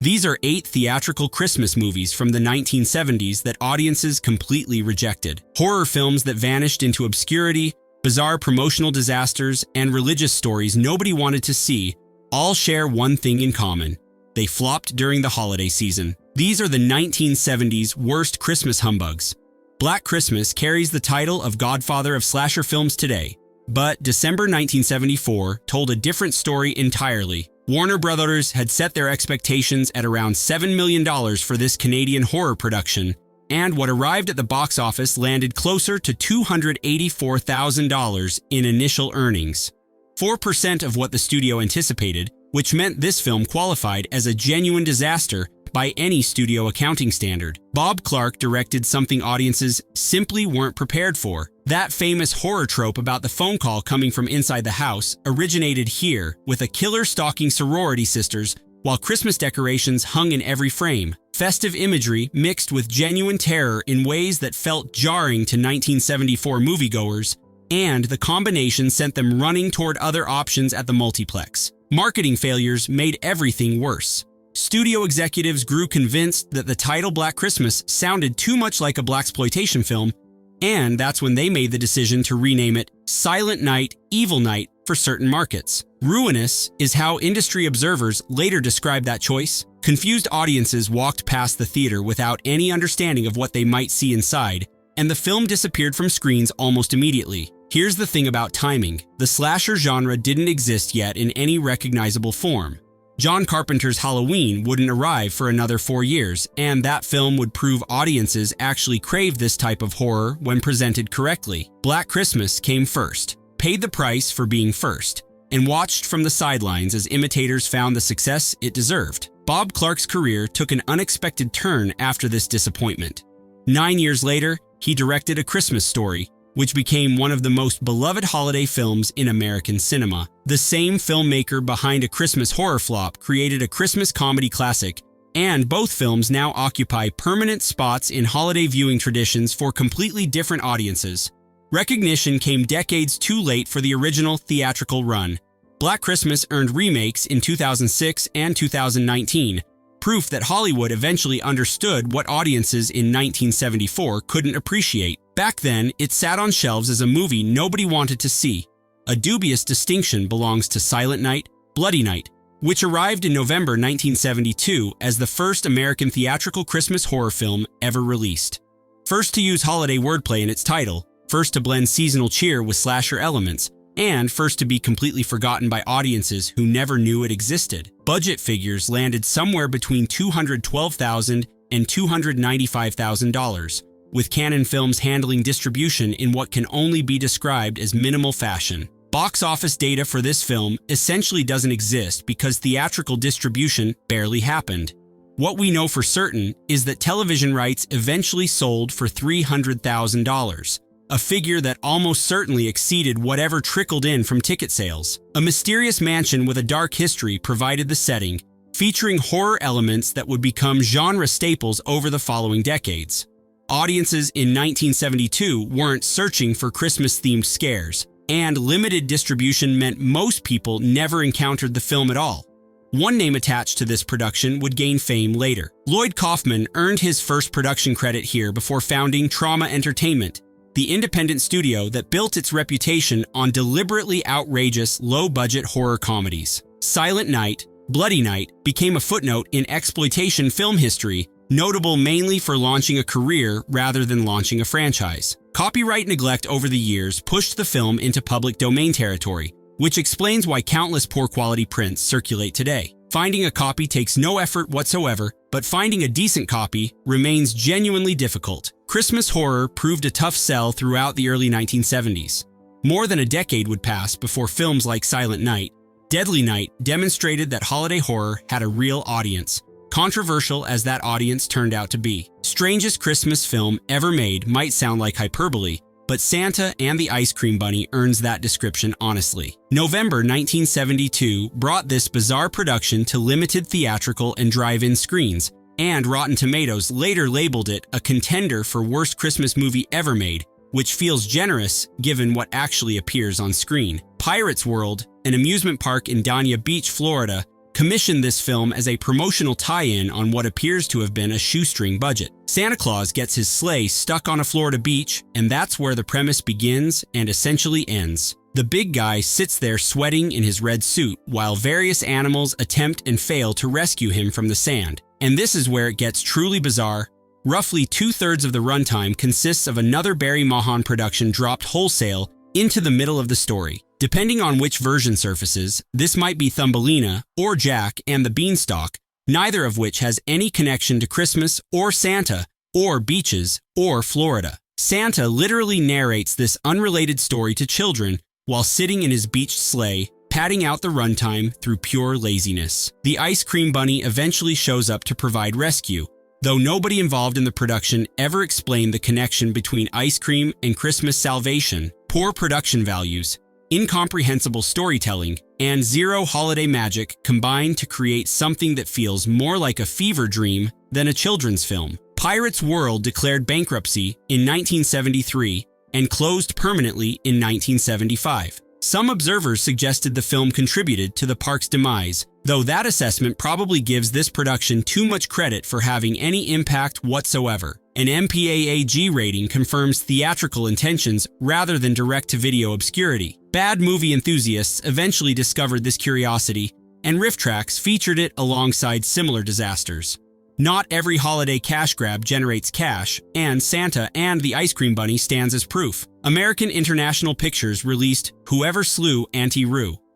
These are 8 theatrical Christmas movies from the 1970s that audiences completely rejected. Horror films that vanished into obscurity, bizarre promotional disasters, and religious stories nobody wanted to see all share one thing in common. They flopped during the holiday season. These are the 1970s worst Christmas humbugs. Black Christmas carries the title of godfather of slasher films today, but December 1974 told a different story entirely. Warner Brothers had set their expectations at around $7 million for this Canadian horror production, and what arrived at the box office landed closer to $284,000 in initial earnings. 4% of what the studio anticipated, which meant this film qualified as a genuine disaster by any studio accounting standard. Bob Clark directed something audiences simply weren't prepared for. That famous horror trope about the phone call coming from inside the house originated here, with a killer stalking sorority sisters while Christmas decorations hung in every frame. Festive imagery mixed with genuine terror in ways that felt jarring to 1974 moviegoers, and the combination sent them running toward other options at the multiplex. Marketing failures made everything worse. Studio executives grew convinced that the title Black Christmas sounded too much like a blaxploitation film, and that's when they made the decision to rename it Silent Night, Evil Night for certain markets. Ruinous is how industry observers later described that choice. Confused audiences walked past the theater without any understanding of what they might see inside, and the film disappeared from screens almost immediately. Here's the thing about timing. The slasher genre didn't exist yet in any recognizable form. John Carpenter's Halloween wouldn't arrive for another 4 years, and that film would prove audiences actually crave this type of horror when presented correctly. Black Christmas came first, paid the price for being first, and watched from the sidelines as imitators found the success it deserved. Bob Clark's career took an unexpected turn after this disappointment. 9 years later, he directed A Christmas Story, which became one of the most beloved holiday films in American cinema. The same filmmaker behind A Christmas Horror flop created a Christmas comedy classic, and both films now occupy permanent spots in holiday viewing traditions for completely different audiences. Recognition came decades too late for the original theatrical run. Black Christmas earned remakes in 2006 and 2019, proof that Hollywood eventually understood what audiences in 1974 couldn't appreciate. Back then, it sat on shelves as a movie nobody wanted to see. A dubious distinction belongs to Silent Night, Bloody Night, which arrived in November 1972 as the first American theatrical Christmas horror film ever released. First to use holiday wordplay in its title, first to blend seasonal cheer with slasher elements, and first to be completely forgotten by audiences who never knew it existed. Budget figures landed somewhere between $212,000 and $295,000, with Cannon Films handling distribution in what can only be described as minimal fashion. Box office data for this film essentially doesn't exist because theatrical distribution barely happened. What we know for certain is that television rights eventually sold for $300,000, a figure that almost certainly exceeded whatever trickled in from ticket sales. A mysterious mansion with a dark history provided the setting, featuring horror elements that would become genre staples over the following decades. Audiences in 1972 weren't searching for Christmas-themed scares, and limited distribution meant most people never encountered the film at all. One name attached to this production would gain fame later. Lloyd Kaufman earned his first production credit here before founding Trauma Entertainment, the independent studio that built its reputation on deliberately outrageous, low-budget horror comedies. Silent Night, Bloody Night became a footnote in exploitation film history, notable mainly for launching a career rather than launching a franchise. Copyright neglect over the years pushed the film into public domain territory, which explains why countless poor-quality prints circulate today. Finding a copy takes no effort whatsoever, but finding a decent copy remains genuinely difficult. Christmas horror proved a tough sell throughout the early 1970s. More than a decade would pass before films like Silent Night, Deadly Night demonstrated that holiday horror had a real audience, controversial as that audience turned out to be. Strangest Christmas film ever made might sound like hyperbole, but Santa and the Ice Cream Bunny earns that description honestly. November 1972 brought this bizarre production to limited theatrical and drive-in screens, and Rotten Tomatoes later labeled it a contender for worst Christmas movie ever made, which feels generous given what actually appears on screen. Pirates World, an amusement park in Dania Beach, Florida, commissioned this film as a promotional tie-in on what appears to have been a shoestring budget. Santa Claus gets his sleigh stuck on a Florida beach, and that's where the premise begins and essentially ends. The big guy sits there sweating in his red suit while various animals attempt and fail to rescue him from the sand. And this is where it gets truly bizarre. Roughly 2/3 of the runtime consists of another Barry Mahan production dropped wholesale into the middle of the story. Depending on which version surfaces, this might be Thumbelina or Jack and the Beanstalk, neither of which has any connection to Christmas or Santa or beaches or Florida. Santa literally narrates this unrelated story to children while sitting in his beached sleigh, padding out the runtime through pure laziness. The ice cream bunny eventually shows up to provide rescue, though nobody involved in the production ever explained the connection between ice cream and Christmas salvation. Poor production values, incomprehensible storytelling, and zero holiday magic combine to create something that feels more like a fever dream than a children's film. Pirates World declared bankruptcy in 1973 and closed permanently in 1975. Some observers suggested the film contributed to the park's demise, though that assessment probably gives this production too much credit for having any impact whatsoever. An MPAA-G rating confirms theatrical intentions rather than direct-to-video obscurity. Bad movie enthusiasts eventually discovered this curiosity, and riff tracks featured it alongside similar disasters. Not every holiday cash grab generates cash, and Santa and the Ice Cream Bunny stands as proof. American International Pictures released Whoever Slew Auntie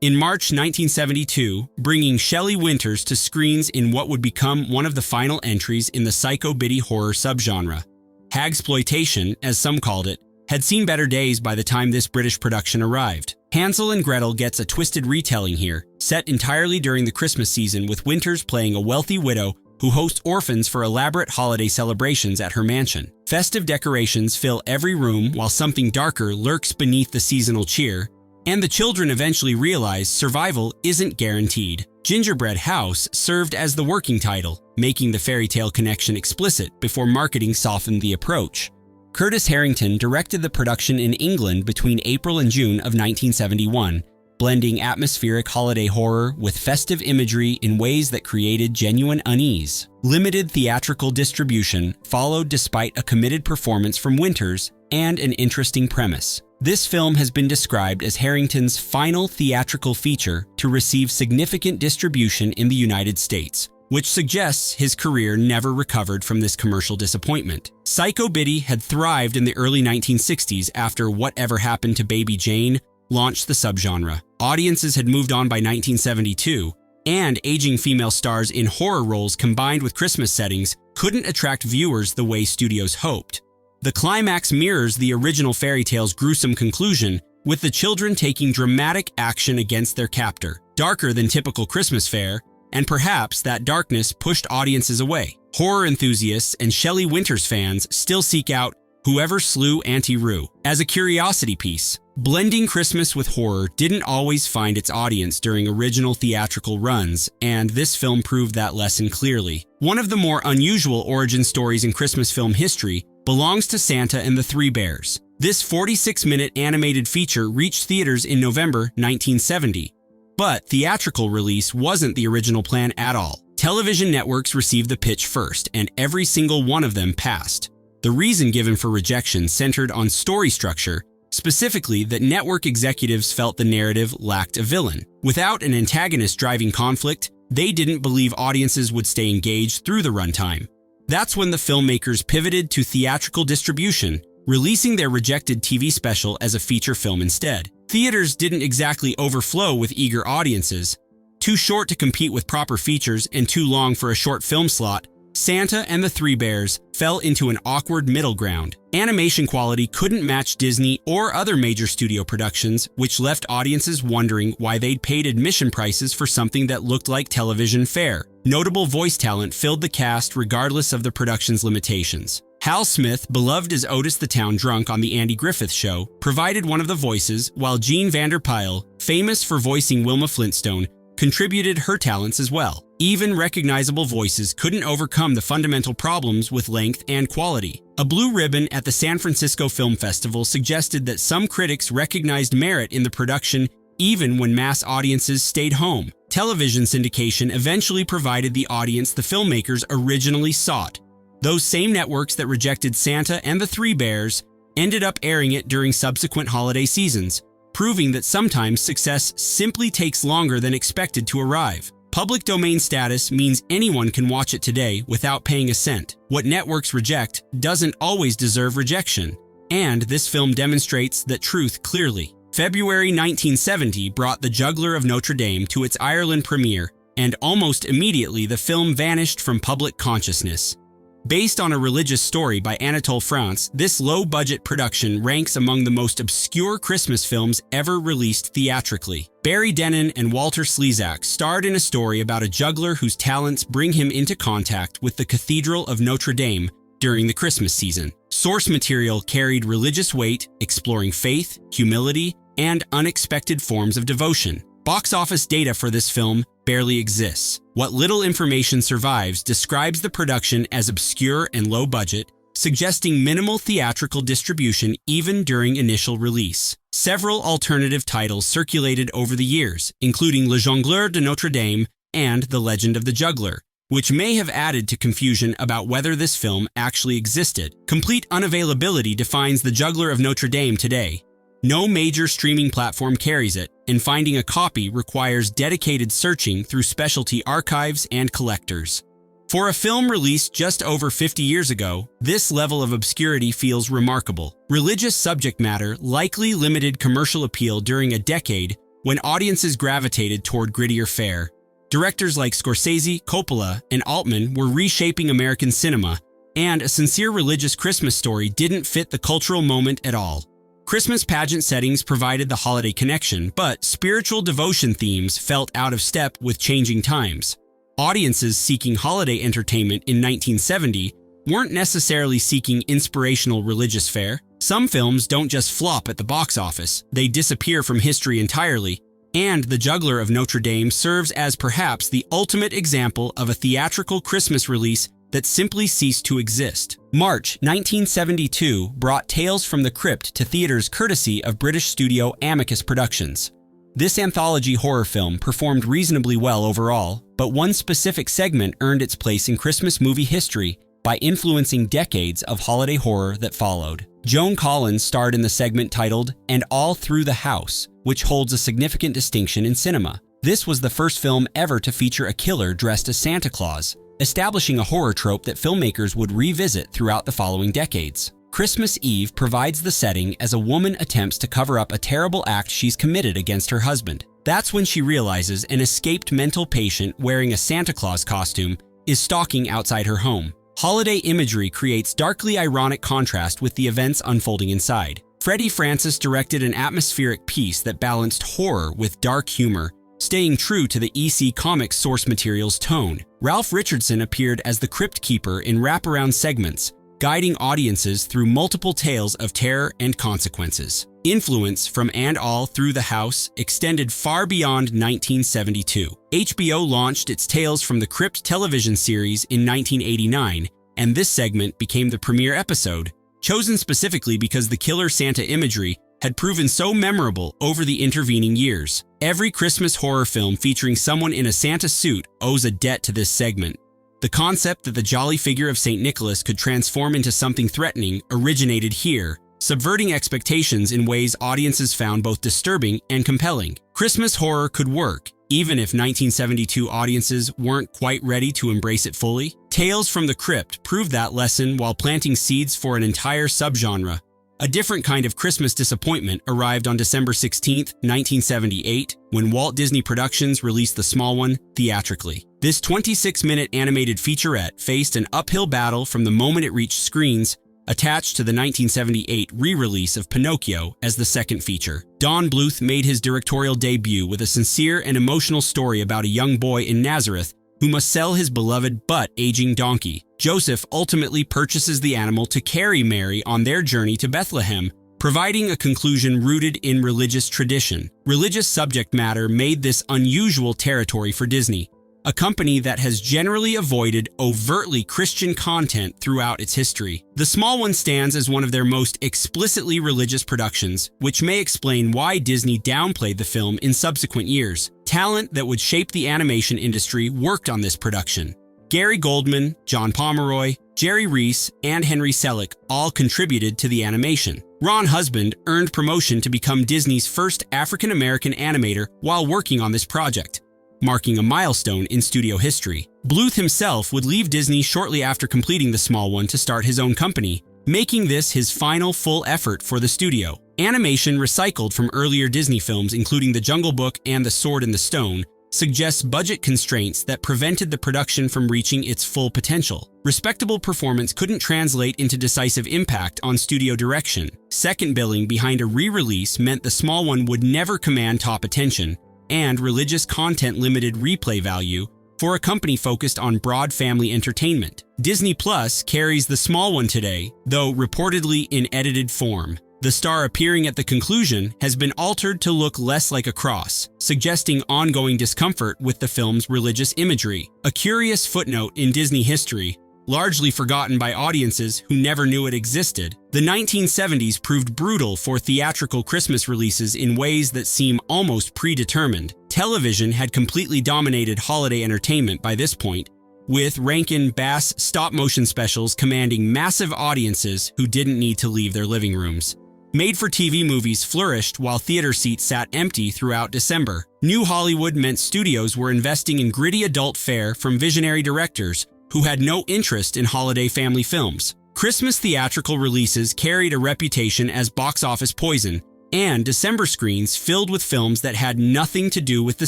in March 1972, bringing Shelley Winters to screens in what would become one of the final entries in the psycho-biddy horror subgenre. Hagsploitation, as some called it, had seen better days by the time this British production arrived. Hansel and Gretel gets a twisted retelling here, set entirely during the Christmas season with Winters playing a wealthy widow who hosts orphans for elaborate holiday celebrations at her mansion. Festive decorations fill every room while something darker lurks beneath the seasonal cheer, and the children eventually realize survival isn't guaranteed. Gingerbread House served as the working title, making the fairy tale connection explicit before marketing softened the approach. Curtis Harrington directed the production in England between April and June of 1971, blending atmospheric holiday horror with festive imagery in ways that created genuine unease. Limited theatrical distribution followed despite a committed performance from Winters and an interesting premise. This film has been described as Harrington's final theatrical feature to receive significant distribution in the United States, which suggests his career never recovered from this commercial disappointment. Psycho-Biddy had thrived in the early 1960s after Whatever Happened to Baby Jane launched the subgenre. Audiences had moved on by 1972, and aging female stars in horror roles combined with Christmas settings couldn't attract viewers the way studios hoped. The climax mirrors the original fairy tale's gruesome conclusion, with the children taking dramatic action against their captor. Darker than typical Christmas fare, and perhaps that darkness pushed audiences away. Horror enthusiasts and Shelley Winters fans still seek out Whoever Slew Auntie as a curiosity piece. Blending Christmas with horror didn't always find its audience during original theatrical runs, and this film proved that lesson clearly. One of the more unusual origin stories in Christmas film history belongs to Santa and the Three Bears. This 46-minute animated feature reached theaters in November 1970, but theatrical release wasn't the original plan at all. Television networks received the pitch first, and every single one of them passed. The reason given for rejection centered on story structure, specifically that network executives felt the narrative lacked a villain. Without an antagonist driving conflict, they didn't believe audiences would stay engaged through the runtime. That's when the filmmakers pivoted to theatrical distribution, releasing their rejected TV special as a feature film instead. Theaters didn't exactly overflow with eager audiences. Too short to compete with proper features and too long for a short film slot, Santa and the Three Bears fell into an awkward middle ground. Animation quality couldn't match Disney or other major studio productions, which left audiences wondering why they'd paid admission prices for something that looked like television fare. Notable voice talent filled the cast regardless of the production's limitations. Hal Smith, beloved as Otis the Town Drunk on The Andy Griffith Show, provided one of the voices, while Jean Vanderpyle, famous for voicing Wilma Flintstone, contributed her talents as well. Even recognizable voices couldn't overcome the fundamental problems with length and quality. A blue ribbon at the San Francisco Film Festival suggested that some critics recognized merit in the production even when mass audiences stayed home. television syndication eventually provided the audience the filmmakers originally sought. Those same networks that rejected Santa and the Three Bears ended up airing it during subsequent holiday seasons, proving that sometimes success simply takes longer than expected to arrive. Public domain status means anyone can watch it today without paying a cent. What networks reject doesn't always deserve rejection, and this film demonstrates that truth clearly. February 1970 brought The Juggler of Notre Dame to its Ireland premiere, and almost immediately the film vanished from public consciousness. Based on a religious story by Anatole France, this low-budget production ranks among the most obscure Christmas films ever released theatrically. Barry Dennen and Walter Slezak starred in a story about a juggler whose talents bring him into contact with the Cathedral of Notre Dame during the Christmas season. Source material carried religious weight, exploring faith, humility, and unexpected forms of devotion. Box office data for this film barely exists. What little information survives describes the production as obscure and low budget, suggesting minimal theatrical distribution even during initial release. Several alternative titles circulated over the years, including Le Jongleur de Notre Dame and The Legend of the Juggler, which may have added to confusion about whether this film actually existed. Complete unavailability defines The Juggler of Notre Dame today. No major streaming platform carries it, and finding a copy requires dedicated searching through specialty archives and collectors. For a film released just over 50 years ago, this level of obscurity feels remarkable. Religious subject matter likely limited commercial appeal during a decade when audiences gravitated toward grittier fare. Directors like Scorsese, Coppola, and Altman were reshaping American cinema, and a sincere religious Christmas story didn't fit the cultural moment at all. Christmas pageant settings provided the holiday connection, but spiritual devotion themes felt out of step with changing times. Audiences seeking holiday entertainment in 1970 weren't necessarily seeking inspirational religious fare. Some films don't just flop at the box office, they disappear from history entirely, and The Juggler of Notre Dame serves as perhaps the ultimate example of a theatrical Christmas release that simply ceased to exist. March 1972 brought Tales from the Crypt to theaters courtesy of British studio Amicus Productions. This anthology horror film performed reasonably well overall, but one specific segment earned its place in Christmas movie history by influencing decades of holiday horror that followed. Joan Collins starred in the segment titled "And All Through the House," which holds a significant distinction in cinema. This was the first film ever to feature a killer dressed as Santa Claus, establishing a horror trope that filmmakers would revisit throughout the following decades. Christmas Eve provides the setting as a woman attempts to cover up a terrible act she's committed against her husband. That's when she realizes an escaped mental patient wearing a Santa Claus costume is stalking outside her home. Holiday imagery creates darkly ironic contrast with the events unfolding inside. Freddie Francis directed an atmospheric piece that balanced horror with dark humor, staying true to the EC Comics source material's tone. Ralph Richardson appeared as the Crypt Keeper in wraparound segments, guiding audiences through multiple tales of terror and consequences. Influence from And All Through the House extended far beyond 1972. HBO launched its Tales from the Crypt television series in 1989, and this segment became the premiere episode, chosen specifically because the killer Santa imagery had proven so memorable over the intervening years. Every Christmas horror film featuring someone in a Santa suit owes a debt to this segment. The concept that the jolly figure of St. Nicholas could transform into something threatening originated here, subverting expectations in ways audiences found both disturbing and compelling. Christmas horror could work, even if 1972 audiences weren't quite ready to embrace it fully. Tales from the Crypt proved that lesson while planting seeds for an entire subgenre. A different kind of Christmas disappointment arrived on December 16, 1978, when Walt Disney Productions released the small one theatrically. This 26-minute animated featurette faced an uphill battle from the moment it reached screens, attached to the 1978 re-release of Pinocchio as the second feature. Don Bluth made his directorial debut with a sincere and emotional story about a young boy in Nazareth who must sell his beloved but aging donkey. Joseph ultimately purchases the animal to carry Mary on their journey to Bethlehem, providing a conclusion rooted in religious tradition. Religious subject matter made this unusual territory for Disney, a company that has generally avoided overtly Christian content throughout its history. The Small One stands as one of their most explicitly religious productions, which may explain why Disney downplayed the film in subsequent years. Talent that would shape the animation industry worked on this production. Gary Goldman, John Pomeroy, Jerry Reese, and Henry Selick all contributed to the animation. Ron Husband earned promotion to become Disney's first African-American animator while working on this project, marking a milestone in studio history. Bluth himself would leave Disney shortly after completing The Small One to start his own company, making this his final full effort for the studio. Animation recycled from earlier Disney films, including The Jungle Book and The Sword in the Stone, suggests budget constraints that prevented the production from reaching its full potential. Respectable performance couldn't translate into decisive impact on studio direction. Second billing behind a re-release meant The Small One would never command top attention, and religious content limited replay value for a company focused on broad family entertainment. Disney Plus carries The Small One today, though reportedly in edited form. The star appearing at the conclusion has been altered to look less like a cross, suggesting ongoing discomfort with the film's religious imagery. A curious footnote in Disney history, largely forgotten by audiences who never knew it existed. The 1970s proved brutal for theatrical Christmas releases in ways that seem almost predetermined. Television had completely dominated holiday entertainment by this point, with Rankin Bass stop-motion specials commanding massive audiences who didn't need to leave their living rooms. Made-for-TV movies flourished while theater seats sat empty throughout December. New Hollywood meant studios were investing in gritty adult fare from visionary directors who had no interest in holiday family films. Christmas theatrical releases carried a reputation as box office poison, and December screens filled with films that had nothing to do with the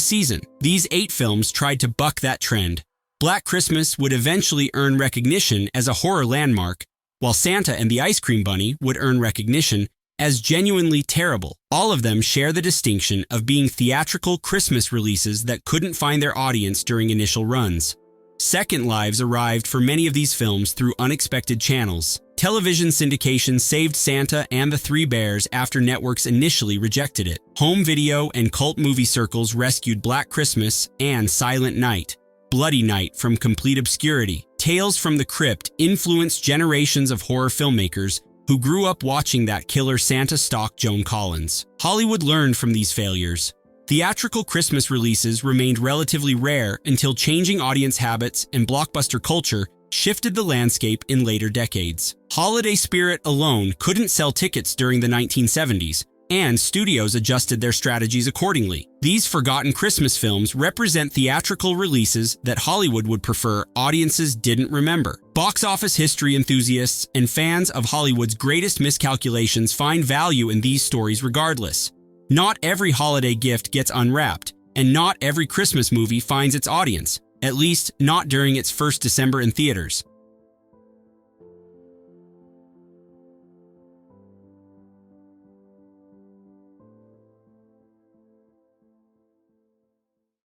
season. These 8 films tried to buck that trend. Black Christmas would eventually earn recognition as a horror landmark, while Santa and the Ice Cream Bunny would earn recognition as genuinely terrible. All of them share the distinction of being theatrical Christmas releases that couldn't find their audience during initial runs. Second lives arrived for many of these films through unexpected channels. Television syndication saved Santa and the Three Bears after networks initially rejected it. Home video and cult movie circles rescued Black Christmas and Silent Night, Bloody Night from complete obscurity. Tales from the Crypt influenced generations of horror filmmakers who grew up watching that killer Santa stalk Joan Collins. Hollywood learned from these failures. Theatrical Christmas releases remained relatively rare until changing audience habits and blockbuster culture shifted the landscape in later decades. Holiday spirit alone couldn't sell tickets during the 1970s, and studios adjusted their strategies accordingly. These forgotten Christmas films represent theatrical releases that Hollywood would prefer audiences didn't remember. Box office history enthusiasts and fans of Hollywood's greatest miscalculations find value in these stories regardless. Not every holiday gift gets unwrapped, and not every Christmas movie finds its audience, at least not during its first December in theaters.